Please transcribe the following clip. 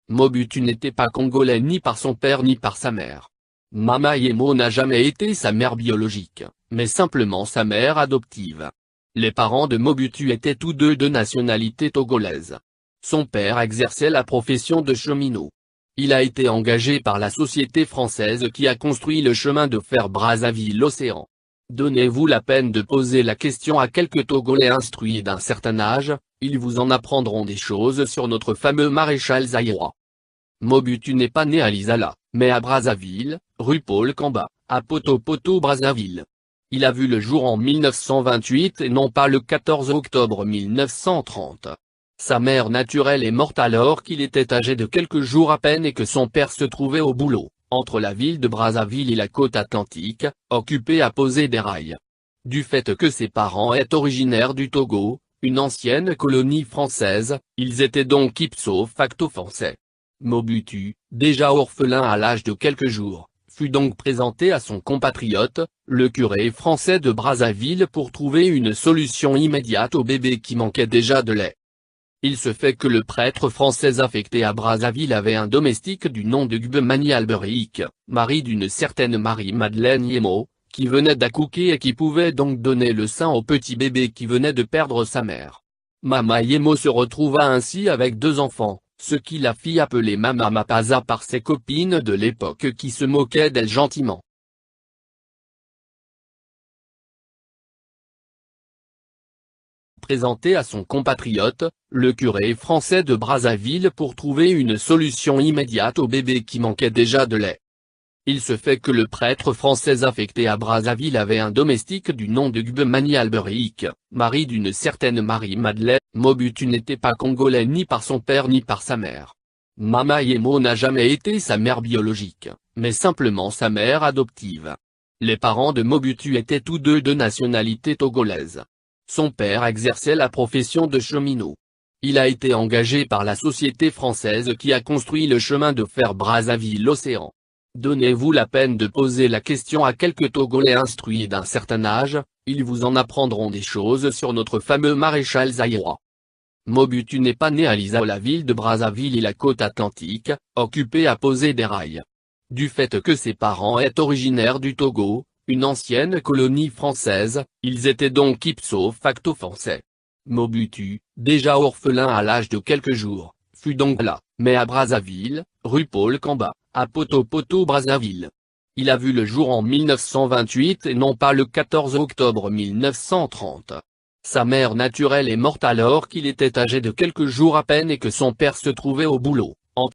Mobutu n'était pas congolais ni par son père ni par sa mère. Mama Yemo n'a jamais été sa mère biologique, mais simplement sa mère adoptive. Les parents de Mobutu étaient tous deux de nationalité togolaise. Son père exerçait la profession de cheminot. Il a été engagé par la société française qui a construit le chemin de fer Brazzaville-Océan. Donnez-vous la peine de poser la question à quelques Togolais instruits d'un certain âge, ils vous en apprendront des choses sur notre fameux maréchal zaïrois. Mobutu n'est pas né à Lisala, mais à Brazzaville, rue Paul Kamba, à Poto-Poto Brazzaville. Il a vu le jour en 1928 et non pas le 14 octobre 1930. Sa mère naturelle est morte alors qu'il était âgé de quelques jours à peine et que son père se trouvait au boulot, entre la ville de Brazzaville et la côte atlantique, occupé à poser des rails. Du fait que ses parents étaient originaires du Togo, une ancienne colonie française, ils étaient donc ipso facto français. Mobutu, déjà orphelin à l'âge de quelques jours, fut donc présenté à son compatriote, le curé français de Brazzaville pour trouver une solution immédiate au bébé qui manquait déjà de lait. Il se fait que le prêtre français affecté à Brazzaville avait un domestique du nom de Gbemani Alberic, mari d'une certaine Marie-Madeleine Yemo, qui venait d'accoucher et qui pouvait donc donner le sein au petit bébé qui venait de perdre sa mère. Mama Yemo se retrouva ainsi avec 2 enfants, ce qui la fit appeler Mama Mapaza par ses copines de l'époque qui se moquaient d'elle gentiment. Présenté à son compatriote, le curé français de Brazzaville pour trouver une solution immédiate au bébé qui manquait déjà de lait. Il se fait que le prêtre français affecté à Brazzaville avait un domestique du nom de Gbemani Alberic, mari d'une certaine Marie-Madeleine. Mobutu n'était pas congolais ni par son père ni par sa mère. Mama Yemo n'a jamais été sa mère biologique, mais simplement sa mère adoptive. Les parents de Mobutu étaient tous deux de nationalité togolaise. Son père exerçait la profession de cheminot. Il a été engagé par la société française qui a construit le chemin de fer Brazzaville-Océan. Donnez-vous la peine de poser la question à quelques Togolais instruits d'un certain âge, ils vous en apprendront des choses sur notre fameux maréchal zaïrois. Mobutu n'est pas né à Lisala, la ville de Brazzaville et la côte atlantique, occupé à poser des rails. Du fait que ses parents étaient originaires du Togo, une ancienne colonie française, ils étaient donc ipso facto français. Mobutu, déjà orphelin à l'âge de quelques jours, fut donc là, mais à Brazzaville, rue Paul Kamba, à Poto-Poto Brazzaville. Il a vu le jour en 1928 et non pas le 14 octobre 1930. Sa mère naturelle est morte alors qu'il était âgé de quelques jours à peine et que son père se trouvait au boulot,